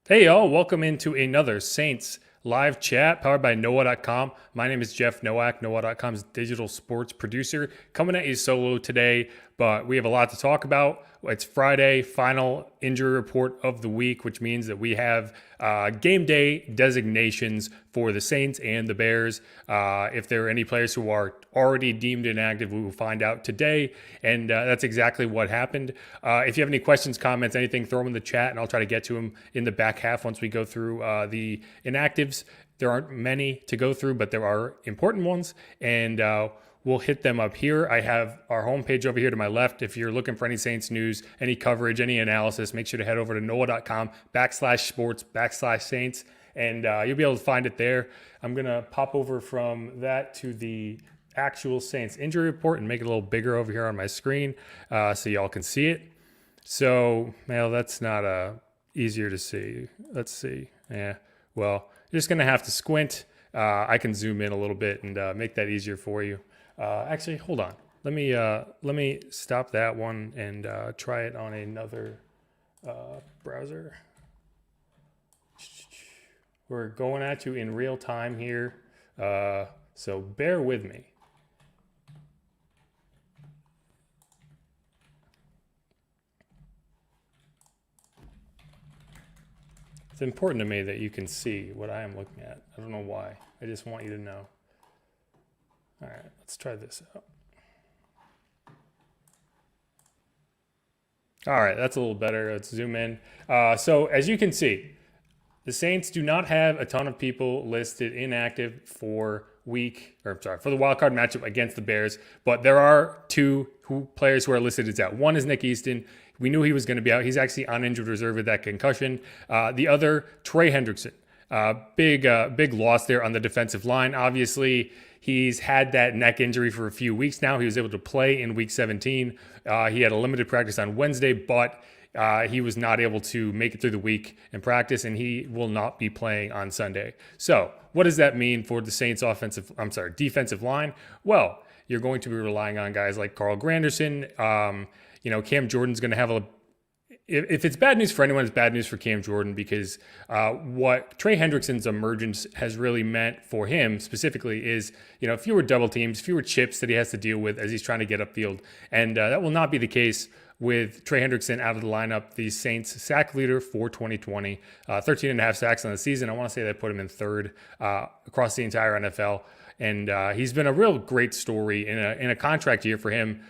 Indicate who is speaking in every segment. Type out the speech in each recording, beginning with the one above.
Speaker 1: Hey y'all, welcome into another Saints live chat powered by NOLA.com. My name is Jeff Nowak, NOLA.com's digital sports producer, coming at you solo today, but we have a lot to talk about. It's Friday, final injury report of the week, which means that we have game day designations for the Saints and the Bears. If there are any players who are already deemed inactive, we will find out today, and that's exactly what happened. If you have any questions, comments, anything, throw them in the chat, and I'll try to get to them in the back half once we go through the inactives. There aren't many to go through, but there are important ones, and we'll hit them up here. I have our homepage over here to my left. If you're looking for any Saints news, any coverage, any analysis, make sure to head over to NOLA.com/sports/Saints, and you'll be able to find it there. I'm going to pop over from that to the actual Saints injury report and make it a little bigger over here on my screen so y'all can see it. So, well, that's not easier to see. Let's see. Yeah, well, you're just going to have to squint. I can zoom in a little bit and make that easier for you. Actually, hold on. Let me stop that one and try it on another browser. We're going at you in real time here, so bear with me. It's important to me that you can see what I am looking at. I don't know why. I just want you to know. All right, let's try this out. All right, that's a little better. Let's zoom in. So as you can see, the Saints do not have a ton of people listed inactive for for the wild card matchup against the Bears, but there are two players who are listed as out. One is Nick Easton. We knew he was going to be out. He's actually on injured reserve with that concussion. The other, Trey Hendrickson. Big loss there on the defensive line. Obviously, he's had that neck injury for a few weeks now. He was able to play in week 17. He had a limited practice on Wednesday, but he was not able to make it through the week in practice, and he will not be playing on Sunday. So what does that mean for the Saints defensive line? Well, you're going to be relying on guys like Carl Granderson. Cam Jordan's going to have if it's bad news for anyone, it's bad news for Cam Jordan because what Trey Hendrickson's emergence has really meant for him specifically is, fewer double teams, fewer chips that he has to deal with as he's trying to get upfield. And that will not be the case with Trey Hendrickson out of the lineup, the Saints sack leader for 2020, 13 and a half sacks on the season. I want to say that put him in third across the entire NFL. And he's been a real great story in a contract year for him.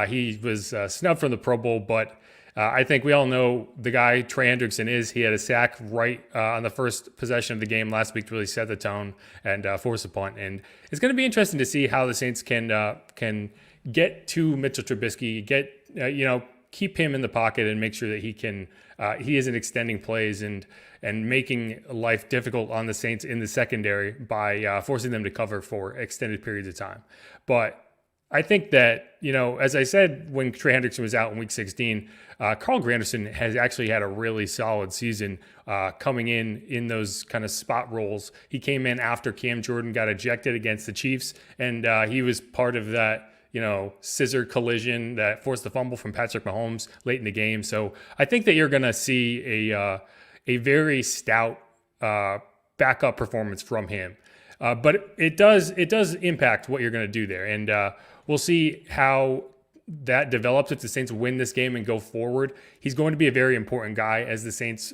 Speaker 1: He was snubbed from the Pro Bowl, but I think we all know the guy Trey Hendrickson is. He had a sack right on the first possession of the game last week to really set the tone and force a punt. And it's going to be interesting to see how the Saints can get to Mitchell Trubisky, keep him in the pocket and make sure that he isn't extending plays and making life difficult on the Saints in the secondary by forcing them to cover for extended periods of time. But I think that, as I said, when Trey Hendrickson was out in week 16, Carl Granderson has actually had a really solid season coming in those kind of spot roles. He came in after Cam Jordan got ejected against the Chiefs, and he was part of that scissor collision that forced the fumble from Patrick Mahomes late in the game. So I think that you're going to see a very stout backup performance from him. But it does impact what you're going to do there. And we'll see how that develops if the Saints win this game and go forward. He's going to be a very important guy as the Saints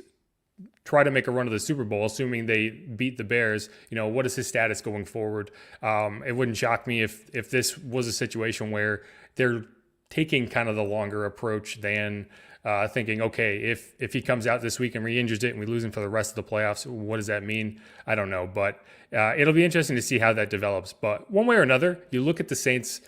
Speaker 1: try to make a run of the Super Bowl, assuming they beat the Bears. What is his status going forward? It wouldn't shock me if this was a situation where they're taking kind of the longer approach than thinking, okay, if he comes out this week and re-injures it and we lose him for the rest of the playoffs, what does that mean? I don't know, but it'll be interesting to see how that develops. But one way or another, you look at the Saints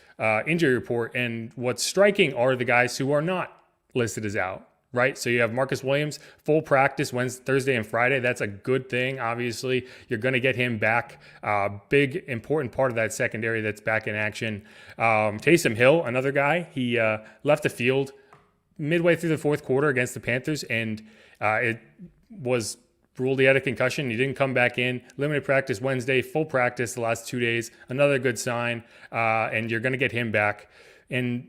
Speaker 1: injury report, and what's striking are the guys who are not listed as out. Right. So you have Marcus Williams, full practice Wednesday, Thursday, and Friday. That's a good thing. Obviously, you're going to get him back. Big, important part of that secondary that's back in action. Taysom Hill, another guy, he left the field midway through the fourth quarter against the Panthers, and it was ruled he had a concussion. He didn't come back in. Limited practice Wednesday, full practice the last 2 days. Another good sign, and you're going to get him back. And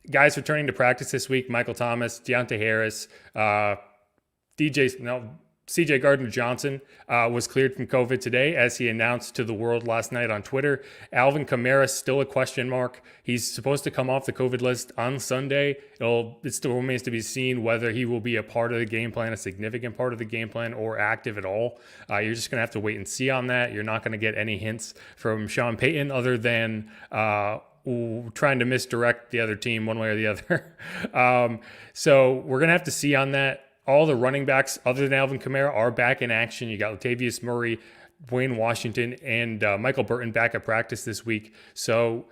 Speaker 1: guys returning to practice this week: Michael Thomas, Deontay Harris, CJ Gardner-Johnson was cleared from COVID today, as he announced to the world last night on Twitter. Alvin Kamara still a question mark. He's supposed to come off the COVID list on Sunday. It still remains to be seen whether he will be a part of the game plan, a significant part of the game plan, or active at all. You're just going to have to wait and see on that. You're not going to get any hints from Sean Payton other than trying to misdirect the other team one way or the other. So we're going to have to see on that. All the running backs other than Alvin Kamara are back in action. You got Latavius Murray, Wayne Washington, and Michael Burton back at practice this week. So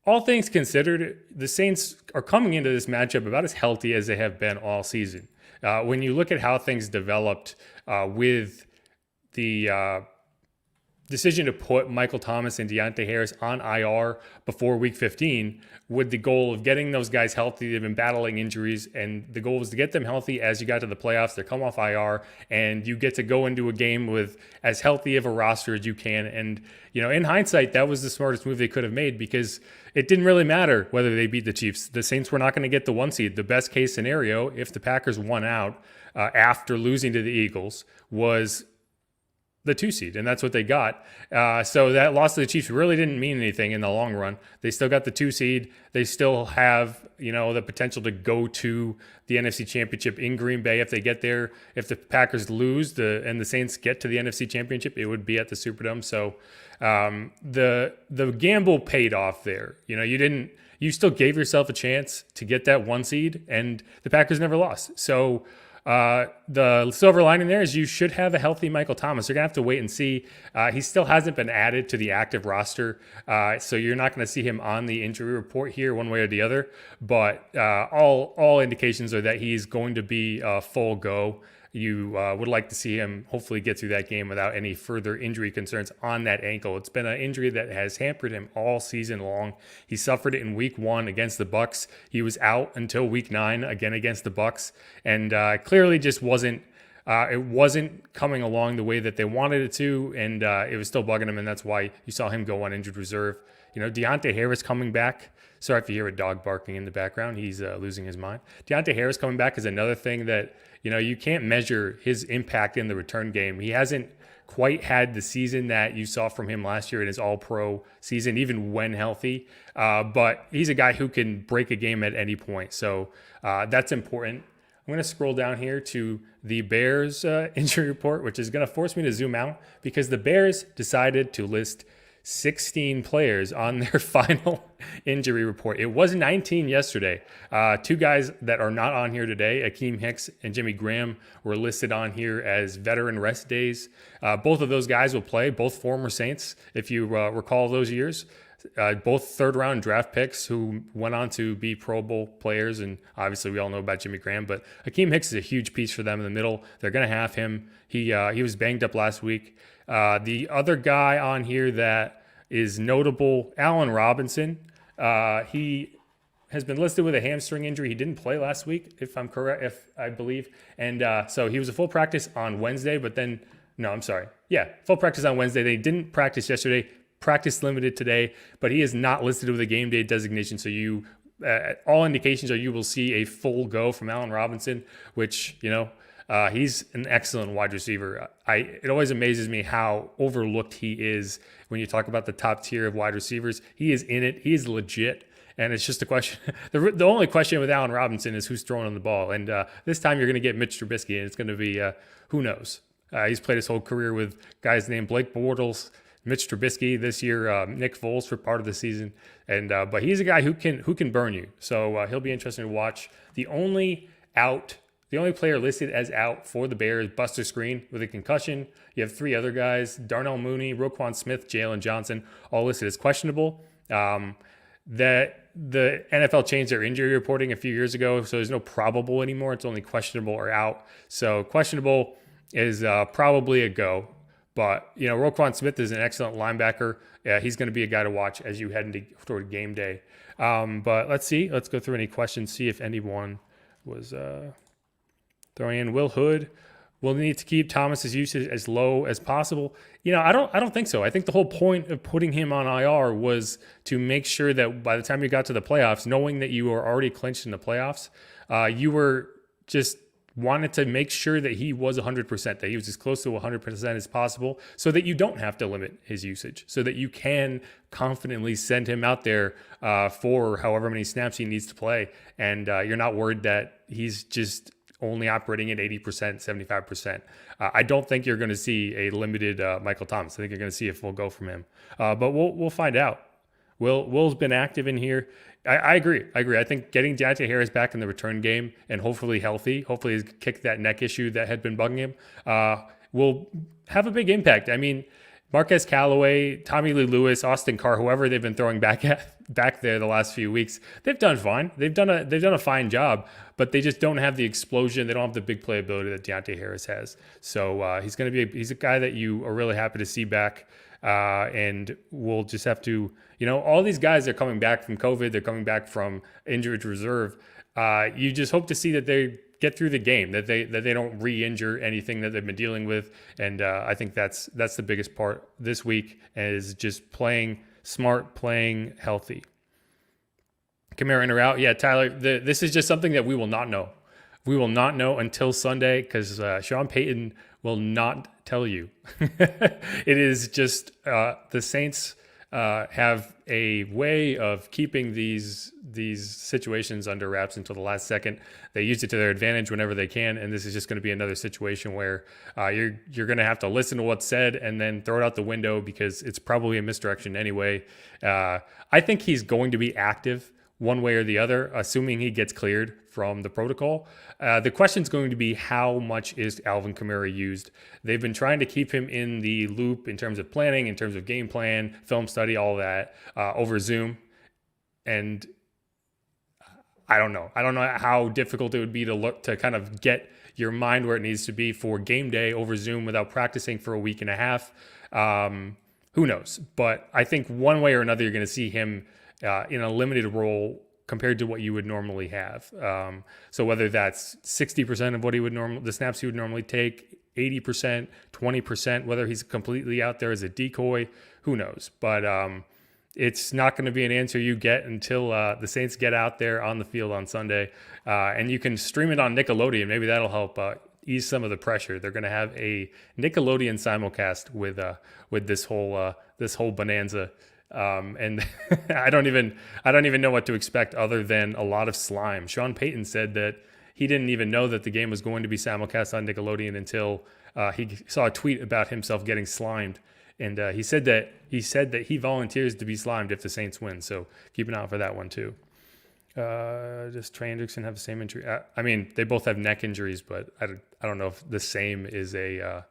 Speaker 1: all things considered, the Saints are coming into this matchup about as healthy as they have been all season. When you look at how things developed with the decision to put Michael Thomas and Deontay Harris on IR before week 15 with the goal of getting those guys healthy. They've been battling injuries, and the goal was to get them healthy as you got to the playoffs. They come off IR, and you get to go into a game with as healthy of a roster as you can. And, in hindsight, that was the smartest move they could have made, because it didn't really matter whether they beat the Chiefs. The Saints were not going to get the 1 seed. The best case scenario, if the Packers won out after losing to the Eagles, was the 2 seed, and that's what they got. So that loss to the Chiefs really didn't mean anything in the long run. They still got the 2 seed. They still have, the potential to go to the NFC Championship in Green Bay if they get there. If the Packers lose and the Saints get to the NFC Championship, it would be at the Superdome. So the gamble paid off there. You still gave yourself a chance to get that 1 seed, and the Packers never lost. So the silver lining there is you should have a healthy Michael Thomas. You're going to have to wait and see. He still hasn't been added to the active roster, so you're not going to see him on the injury report here one way or the other. But all indications are that he's going to be a full go. You would like to see him hopefully get through that game without any further injury concerns on that ankle. It's been an injury that has hampered him all season long. He suffered it in week 1 against the Bucs. He was out until week 9 again against the Bucs, and clearly just wasn't coming along the way that they wanted it to, and it was still bugging him, and that's why you saw him go on injured reserve. Deontay Harris coming back. Sorry if you hear a dog barking in the background. He's losing his mind. Deontay Harris coming back is another thing that, you can't measure his impact in the return game. He hasn't quite had the season that you saw from him last year in his all-pro season, even when healthy. But he's a guy who can break a game at any point. So that's important. I'm going to scroll down here to the Bears injury report, which is going to force me to zoom out because the Bears decided to list 16 players on their final injury report. It was 19 yesterday. 2 guys that are not on here today, Akeem Hicks and Jimmy Graham, were listed on here as veteran rest days. Both of those guys will play, both former Saints, if you recall those years. Both third-round draft picks who went on to be Pro Bowl players, and obviously we all know about Jimmy Graham, but Akeem Hicks is a huge piece for them in the middle. They're going to have him. He was banged up last week. The other guy on here that is notable, Allen Robinson. He has been listed with a hamstring injury. He didn't play last week, if I'm correct, if I believe. And so he was a full practice on Wednesday, full practice on Wednesday. They didn't practice yesterday. Practice limited today, but he is not listed with a game day designation. So all indications are you will see a full go from Allen Robinson, which, he's an excellent wide receiver. It always amazes me how overlooked he is when you talk about the top tier of wide receivers. He is in it. He is legit. And it's just a question. The only question with Allen Robinson is who's throwing on the ball. And this time you're going to get Mitch Trubisky, and it's going to be who knows. He's played his whole career with guys named Blake Bortles, Mitch Trubisky this year, Nick Foles for part of the season, and but he's a guy who can burn you. So he'll be interesting to watch. The only player listed as out for the Bears, Buster Screen with a concussion. You have 3 other guys: Darnell Mooney, Roquan Smith, Jalen Johnson, all listed as questionable. That the NFL changed their injury reporting a few years ago, so there's no probable anymore. It's only questionable or out. So questionable is probably a go. But, Roquan Smith is an excellent linebacker. He's going to be a guy to watch as you head toward game day. But let's see. Let's go through any questions, see if anyone was throwing in. Will Hood will need to keep Thomas's usage as low as possible. I don't think so. I think the whole point of putting him on IR was to make sure that by the time you got to the playoffs, knowing that you were already clinched in the playoffs, you were just wanted to make sure that he was 100%, that he was as close to 100% as possible, so that you don't have to limit his usage, so that you can confidently send him out there for however many snaps he needs to play. And you're not worried that he's just only operating at 80%, 75%. I don't think you're going to see a limited Michael Thomas. I think you're going to see a full go from him. But we'll find out. Will's been active in here. I agree. I think getting Deontay Harris back in the return game and hopefully healthy, hopefully he's kicked that neck issue that had been bugging him, will have a big impact. I mean, Marquez Callaway, Tommy Lee Lewis, Austin Carr, whoever they've been throwing back there the last few weeks, they've done fine. They've done a fine job, but they just don't have the explosion. They don't have the big playability that Deontay Harris has. So he's a guy that you are really happy to see back. And we'll just have to, all these guys are coming back from COVID. They're coming back from injured reserve. You just hope to see that they get through the game, that they don't re-injure anything that they've been dealing with. And I think that's the biggest part this week, is just playing smart, playing healthy. Kamara in or out? Yeah, Tyler, this is just something that we will not know. We will not know until Sunday, because Sean Payton will not tell you. It is just the Saints have a way of keeping these situations under wraps until the last second. They use it to their advantage whenever they can, and this is just going to be another situation where you're going to have to listen to what's said and then throw it out the window, because it's probably a misdirection anyway. I think he's going to be active one way or the other, assuming he gets cleared from the protocol. The question is going to be, how much is Alvin Kamara used? They've been trying to keep him in the loop in terms of planning, in terms of game plan, film study, all that over Zoom. And I don't know. I don't know how difficult it would be to kind of get your mind where it needs to be for game day over Zoom without practicing for a week and a half. Who knows? But I think one way or another, you're going to see him in a limited role compared to what you would normally have. So whether that's 60% of what the snaps he would normally take, 80%, 20%, whether he's completely out there as a decoy, who knows? But it's not going to be an answer you get until the Saints get out there on the field on Sunday. And you can stream it on Nickelodeon. Maybe that'll help ease some of the pressure. They're going to have a Nickelodeon simulcast with this whole bonanza. And I don't even know what to expect other than a lot of slime. Sean Payton said that he didn't even know that the game was going to be simulcast on Nickelodeon until he saw a tweet about himself getting slimed. And he said that he volunteers to be slimed if the Saints win. So keep an eye out for that one too. Does Trey Hendrickson have the same injury? I mean, they both have neck injuries, but I don't know if the same is a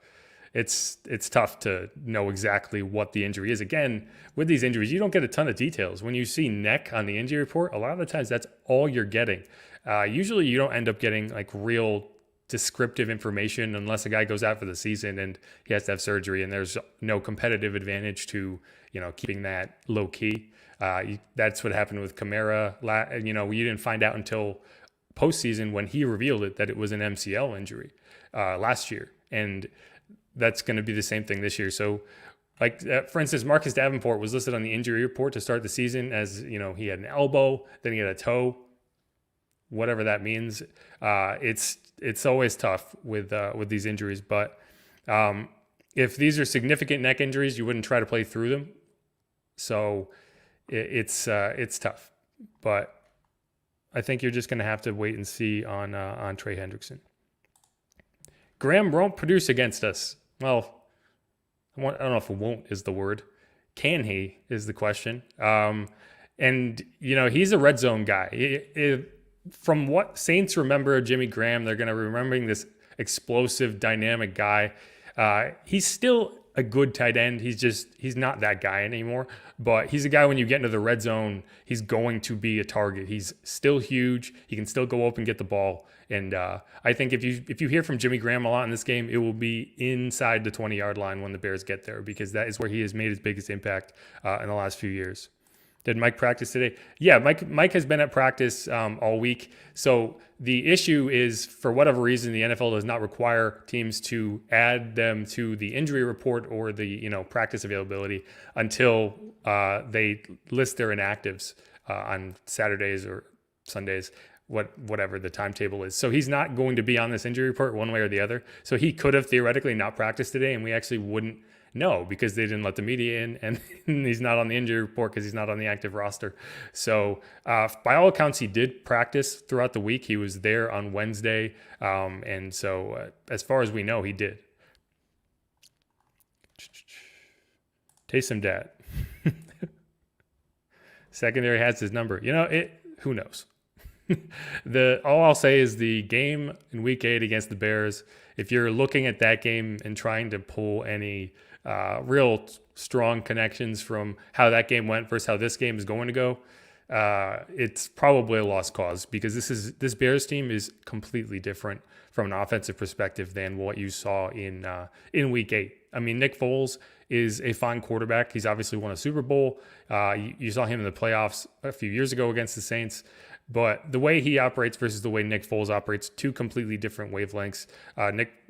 Speaker 1: it's tough to know exactly what the injury is. Again, with these injuries, you don't get a ton of details. When you see neck on the injury report, a lot of the times that's all you're getting. Usually you don't end up getting like real descriptive information unless a guy goes out for the season and he has to have surgery, and there's no competitive advantage to, keeping that low key. That's what happened with Kamara. You didn't find out until postseason when he revealed it that it was an MCL injury last year. And that's going to be the same thing this year. So, for instance, Marcus Davenport was listed on the injury report to start the season as, he had an elbow, then he had a toe, whatever that means. It's always tough with these injuries. But if these are significant neck injuries, you wouldn't try to play through them. So it's tough. But I think you're just going to have to wait and see on Trey Hendrickson. Graham won't produce against us. Well, I don't know if won't is the word. Can he is the question. And, he's a red zone guy. From what Saints remember Jimmy Graham, they're going to be remembering this explosive, dynamic guy. He's still a good tight end. He's not that guy anymore. But he's a guy when you get into the red zone, he's going to be a target. He's still huge. He can still go up and get the ball. And I think if you hear from Jimmy Graham a lot in this game, it will be inside the 20-yard line when the Bears get there, because that is where he has made his biggest impact in the last few years. Did Mike practice today? Yeah, Mike has been at practice all week. So the issue is, for whatever reason, the NFL does not require teams to add them to the injury report or the practice availability until they list their inactives on Saturdays or Sundays. whatever the timetable is. So he's not going to be on this injury report one way or the other. So he could have theoretically not practiced today, and we actually wouldn't know because they didn't let the media in, and he's not on the injury report because he's not on the active roster. So by all accounts, he did practice throughout the week. He was there on Wednesday, and so as far as we know, he did. Taysom dad. Secondary has his number. Who knows? All I'll say is the game in week 8 against the Bears, if you're looking at that game and trying to pull any real strong connections from how that game went versus how this game is going to go, it's probably a lost cause because this Bears team is completely different from an offensive perspective than what you saw in week 8. I mean, Nick Foles is a fine quarterback. He's obviously won a Super Bowl. You saw him in the playoffs a few years ago against the Saints. But the way he operates versus the way Nick Foles operates, two completely different wavelengths.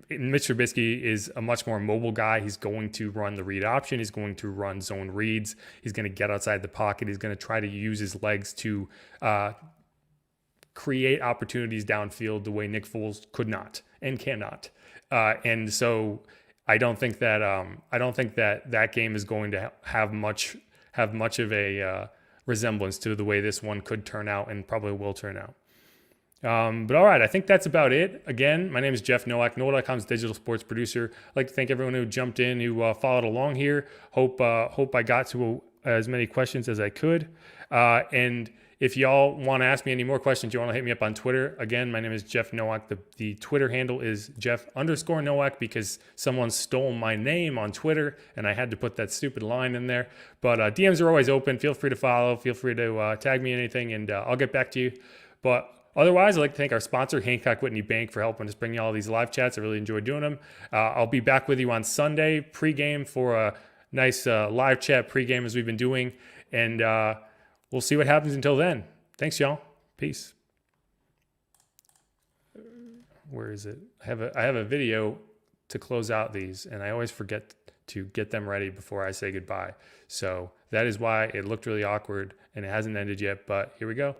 Speaker 1: Mitch Trubisky is a much more mobile guy. He's going to run the read option. He's going to run zone reads. He's going to get outside the pocket. He's going to try to use his legs to create opportunities downfield the way Nick Foles could not and cannot. And so I don't think that game is going to have much of a resemblance to the way this one could turn out and probably will turn out. But all right, I think that's about it. Again, my name is Jeff Nowak, NOLA.com's digital sports producer. I'd like to thank everyone who jumped in, who followed along here. Hope I got to as many questions as I could. And if y'all want to ask me any more questions, you want to hit me up on Twitter. Again, my name is Jeff Nowak. The Twitter handle is Jeff_Nowak because someone stole my name on Twitter and I had to put that stupid line in there. But DMs are always open. Feel free to follow. Feel free to tag me in anything and I'll get back to you. But otherwise, I'd like to thank our sponsor, Hancock Whitney Bank, for helping us bring you all these live chats. I really enjoy doing them. I'll be back with you on Sunday pregame for a nice live chat pregame as we've been doing. And we'll see what happens until then. Thanks, y'all. Peace. Where is it? I have a video to close out these, and I always forget to get them ready before I say goodbye. So that is why it looked really awkward, and it hasn't ended yet, but here we go.